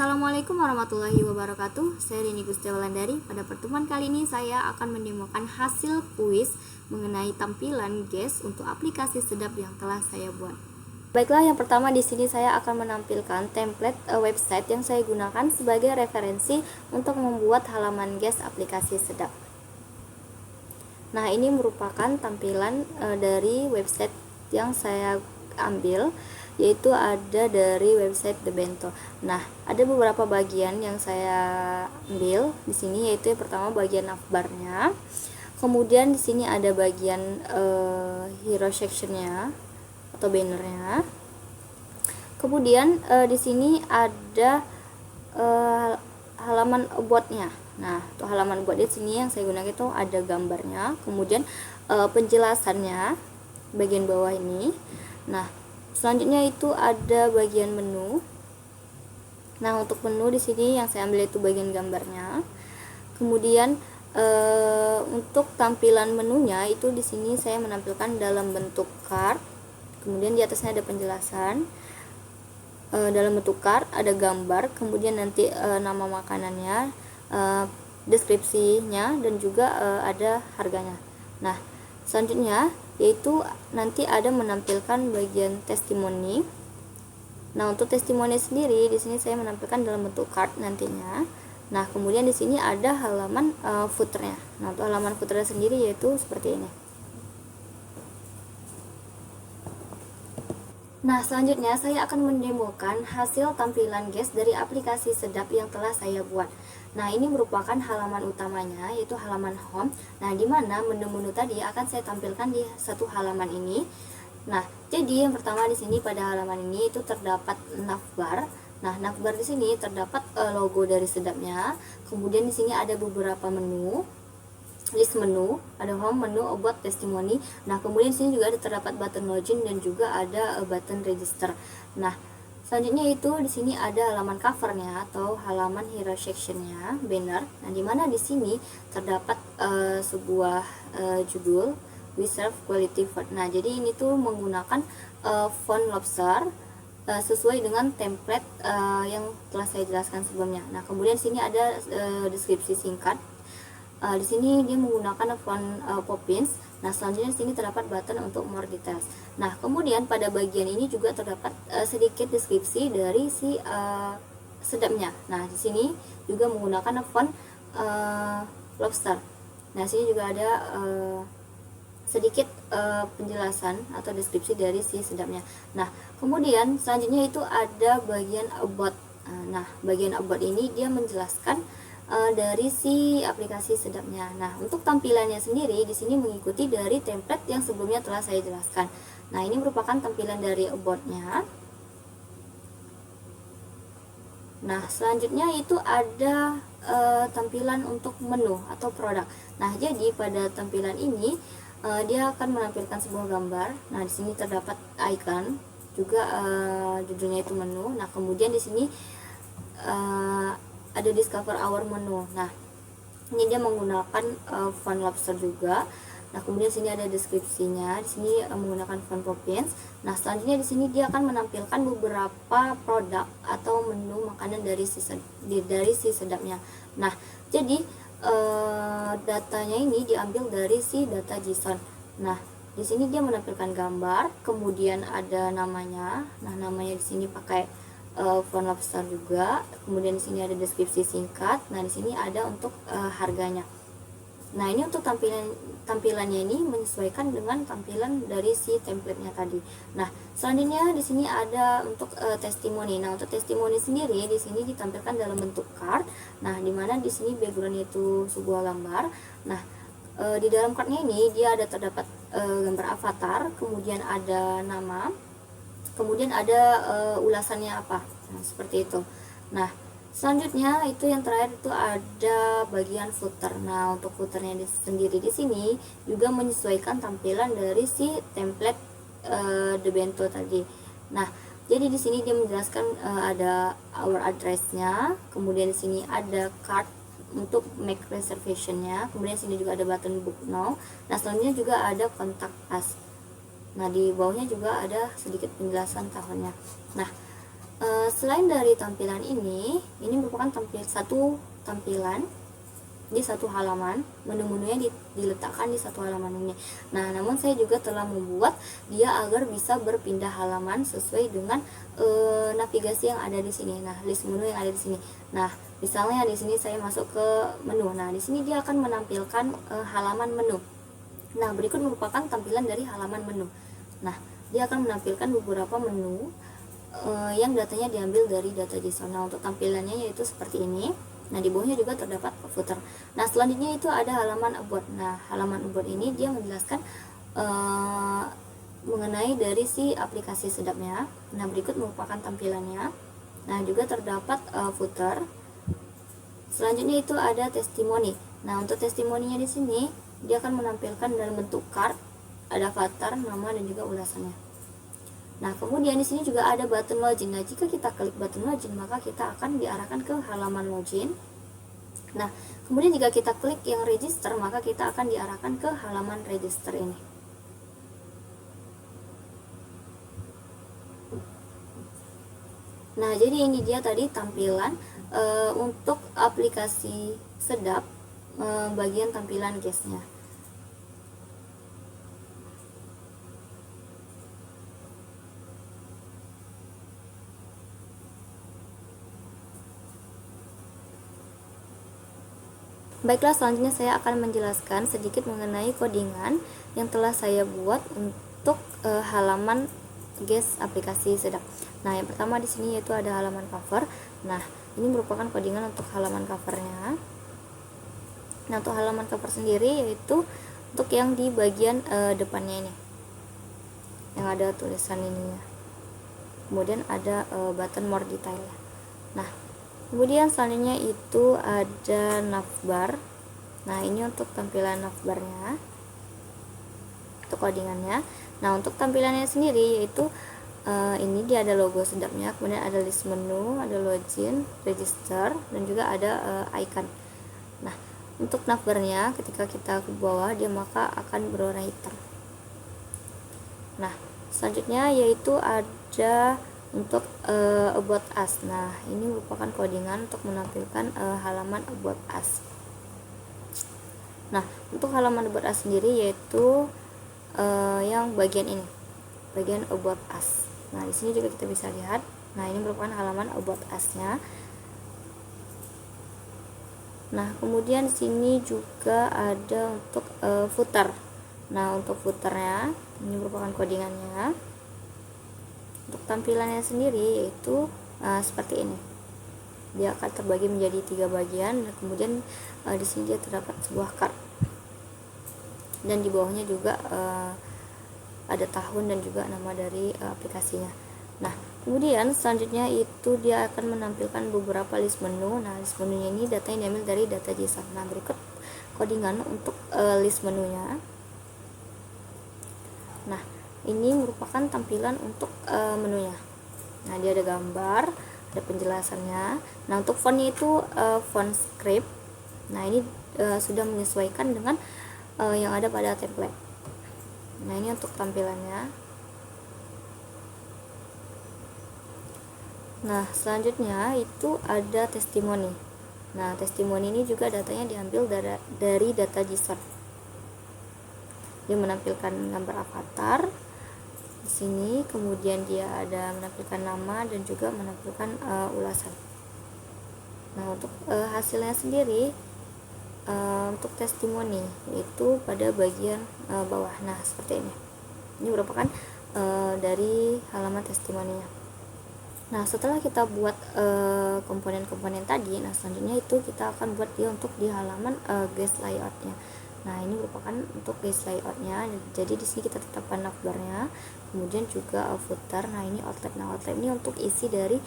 Assalamualaikum warahmatullahi wabarakatuh. Saya Rini Gustiawandari. Pada pertemuan kali ini saya akan mendemokan hasil kuis mengenai tampilan GES untuk aplikasi sedap yang telah saya buat. Baiklah, yang pertama di sini saya akan menampilkan template website yang saya gunakan sebagai referensi untuk membuat halaman GES aplikasi sedap. Nah, ini merupakan tampilan dari website yang saya ambil, yaitu ada dari website The Bento. Nah, ada beberapa bagian yang saya ambil di sini, yaitu yang pertama bagian navbarnya. Kemudian di sini ada bagian hero sectionnya atau bannernya. Kemudian di sini ada halaman about-nya. Nah, untuk halaman about di sini yang saya gunakan itu ada gambarnya, kemudian penjelasannya bagian bawah ini. Nah, selanjutnya itu ada bagian menu. Nah, untuk menu di sini yang saya ambil itu bagian gambarnya. Kemudian untuk tampilan menunya itu di sini saya menampilkan dalam bentuk card. Kemudian di atasnya ada penjelasan. Dalam bentuk card ada gambar, kemudian nanti nama makanannya, deskripsinya, dan juga ada harganya. Nah, selanjutnya yaitu nanti ada menampilkan bagian testimoni. Nah, untuk testimoni sendiri di sini saya menampilkan dalam bentuk card nantinya. Nah, kemudian di sini ada halaman footernya. Nah, untuk halaman footernya sendiri yaitu seperti ini. Nah, selanjutnya saya akan mendemokan hasil tampilan GES dari aplikasi sedap yang telah saya buat. Nah, ini merupakan halaman utamanya, yaitu halaman home. Nah, di mana menu-menu tadi akan saya tampilkan di satu halaman ini. Nah, jadi yang pertama di sini pada halaman ini itu terdapat navbar. Nah, navbar di sini terdapat logo dari sedapnya. Kemudian di sini ada beberapa menu, list menu, ada home, menu, about, testimoni. Nah, kemudian di sini juga ada terdapat button login dan juga ada button register. Nah, selanjutnya itu di sini ada halaman covernya atau halaman hero sectionnya, banner. Nah, dimana di sini terdapat sebuah judul We Serve Quality Food. Nah, jadi ini tuh menggunakan font lobster sesuai dengan template yang telah saya jelaskan sebelumnya. Nah, kemudian di sini ada deskripsi singkat. Di sini dia menggunakan font Poppins. Nah, selanjutnya di sini terdapat button untuk more details. Nah, kemudian pada bagian ini juga terdapat sedikit deskripsi dari si sedapnya. Nah, di sini juga menggunakan font lobster. Nah, sini juga ada sedikit penjelasan atau deskripsi dari si sedapnya. Nah, kemudian selanjutnya itu ada bagian about. Nah, bagian about ini dia menjelaskan dari si aplikasi sedapnya. Nah, untuk tampilannya sendiri di sini mengikuti dari template yang sebelumnya telah saya jelaskan. Nah, ini merupakan tampilan dari about-nya. Nah, selanjutnya itu ada tampilan untuk menu atau produk. Nah, jadi pada tampilan ini dia akan menampilkan sebuah gambar. Nah, di sini terdapat icon, juga judulnya itu menu. Nah, kemudian di sini ada discover our menu. Nah, ini dia menggunakan font lobster juga. Nah, kemudian sini ada deskripsinya. Di sini menggunakan font Poppins. Nah, selanjutnya di sini dia akan menampilkan beberapa produk atau menu makanan dari si sedapnya. Nah, jadi datanya ini diambil dari si data JSON. Nah, di sini dia menampilkan gambar, kemudian ada namanya. Nah, namanya di sini pakai font lobster juga. Kemudian di sini ada deskripsi singkat. Nah, di sini ada untuk harganya. Nah, ini untuk tampilannya ini menyesuaikan dengan tampilan dari si template-nya tadi. Nah, selanjutnya di sini ada untuk testimoni. Nah, untuk testimoni sendiri di sini ditampilkan dalam bentuk card. Nah, dimana di sini background itu sebuah gambar. Nah, di dalam cardnya ini dia ada terdapat gambar avatar, kemudian ada nama, kemudian ada ulasannya apa. Nah, seperti itu. Nah, selanjutnya itu yang terakhir itu ada bagian footer. Nah, untuk footernya sendiri di sini juga menyesuaikan tampilan dari si template The Bento tadi. Nah, jadi di sini dia menjelaskan ada our address-nya, kemudian di sini ada card untuk make reservation-nya, kemudian sini juga ada button book now. Nah, selanjutnya juga ada contact us. Nah, di bawahnya juga ada sedikit penjelasan tahunnya. Nah, Selain dari tampilan ini merupakan satu tampilan di satu halaman, menu-menunya diletakkan di satu halaman ini. Nah, namun saya juga telah membuat dia agar bisa berpindah halaman sesuai dengan navigasi yang ada di sini. Nah, list menu yang ada di sini. Nah, misalnya di sini saya masuk ke menu. Nah, di sini dia akan menampilkan halaman menu. Nah, berikut merupakan tampilan dari halaman menu. Nah, dia akan menampilkan beberapa menu yang datanya diambil dari data JSON. Nah, untuk tampilannya yaitu seperti ini. Nah, di bawahnya juga terdapat footer. Nah, selanjutnya itu ada halaman about. Nah, halaman about ini dia menjelaskan mengenai dari si aplikasi sedapnya. Nah, berikut merupakan tampilannya. Nah, juga terdapat footer. Selanjutnya itu ada testimoni. Nah, untuk testimoninya di sini dia akan menampilkan dalam bentuk card, ada avatar, nama dan juga ulasannya. Nah, kemudian di sini juga ada button login. Nah, jika kita klik button login, maka kita akan diarahkan ke halaman login. Nah, kemudian jika kita klik yang register, maka kita akan diarahkan ke halaman register ini. Nah, jadi ini dia tadi tampilan untuk aplikasi sedap bagian tampilan guestnya. Baiklah, selanjutnya saya akan menjelaskan sedikit mengenai codingan yang telah saya buat untuk halaman guest aplikasi sedap. Nah, yang pertama di sini yaitu ada halaman cover. Nah, ini merupakan codingan untuk halaman covernya. Nah, untuk halaman cover sendiri yaitu untuk yang di bagian depannya ini, yang ada tulisan ininya. Kemudian ada button more detail. Nah, kemudian selanjutnya itu ada navbar. Nah, ini untuk tampilan navbarnya, untuk codingannya. Nah, untuk tampilannya sendiri yaitu ini dia ada logo sedapnya, kemudian ada list menu, ada login, register, dan juga ada icon. Nah, untuk navbarnya ketika kita ke bawah dia maka akan berwarna hitam. Nah, selanjutnya yaitu ada untuk about us. Nah, ini merupakan codingan untuk menampilkan halaman about us. Nah, untuk halaman about us sendiri yaitu yang bagian ini, bagian about us. Nah, di sini juga kita bisa lihat. Nah, ini merupakan halaman about us-nya. Nah, kemudian di sini juga ada untuk footer. Nah, untuk footernya ini merupakan codingannya. Untuk tampilannya sendiri yaitu seperti ini. Dia akan terbagi menjadi 3 bagian, dan kemudian di sini dia terdapat sebuah card. Dan di bawahnya juga ada tahun dan juga nama dari aplikasinya. Nah, kemudian selanjutnya itu dia akan menampilkan beberapa list menu. Nah, list menunya ini datanya diambil dari data JSON. Nah, berikut codingan untuk list menunya. Nah, ini merupakan tampilan untuk menunya. Nah, dia ada gambar, ada penjelasannya. Nah, untuk fontnya itu font script. Nah, ini sudah menyesuaikan dengan yang ada pada template. Nah, ini untuk tampilannya. Nah, selanjutnya itu ada testimoni. Nah, testimoni ini juga datanya diambil dari data JSON. Dia menampilkan gambar avatar di sini, kemudian dia ada menampilkan nama dan juga menampilkan ulasan. Nah, untuk hasilnya sendiri untuk testimoni yaitu pada bagian bawah. Nah, seperti ini. Ini merupakan dari halaman testimoninya. Nah, setelah kita buat komponen-komponen tadi, nah selanjutnya itu kita akan buat dia untuk di halaman guest layoutnya. Nah, ini merupakan untuk guest layoutnya. Jadi di sini kita tetapkan navbarnya, kemudian juga footer. Nah, ini outline. Nah, outline ini untuk isi dari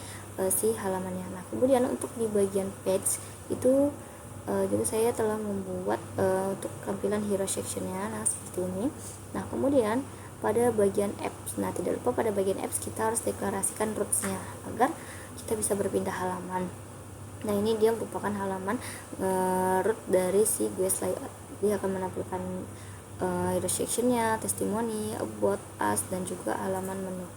si halamannya. Nah, kemudian untuk di bagian page itu juga saya telah membuat untuk tampilan hero sectionnya. Nah, seperti ini. Nah, kemudian pada bagian apps, nah tidak lupa pada bagian apps kita harus deklarasikan rootsnya agar kita bisa berpindah halaman. Nah, ini dia merupakan halaman root dari si guest layout. Dia akan menampilkan hero sectionnya, testimoni, about us, dan juga halaman menu.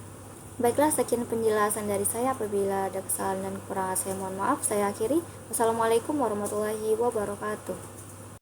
Baiklah, sekian penjelasan dari saya. Apabila ada kesalahan dan kekurangan saya mohon maaf. Saya akhiri. Wassalamualaikum warahmatullahi wabarakatuh.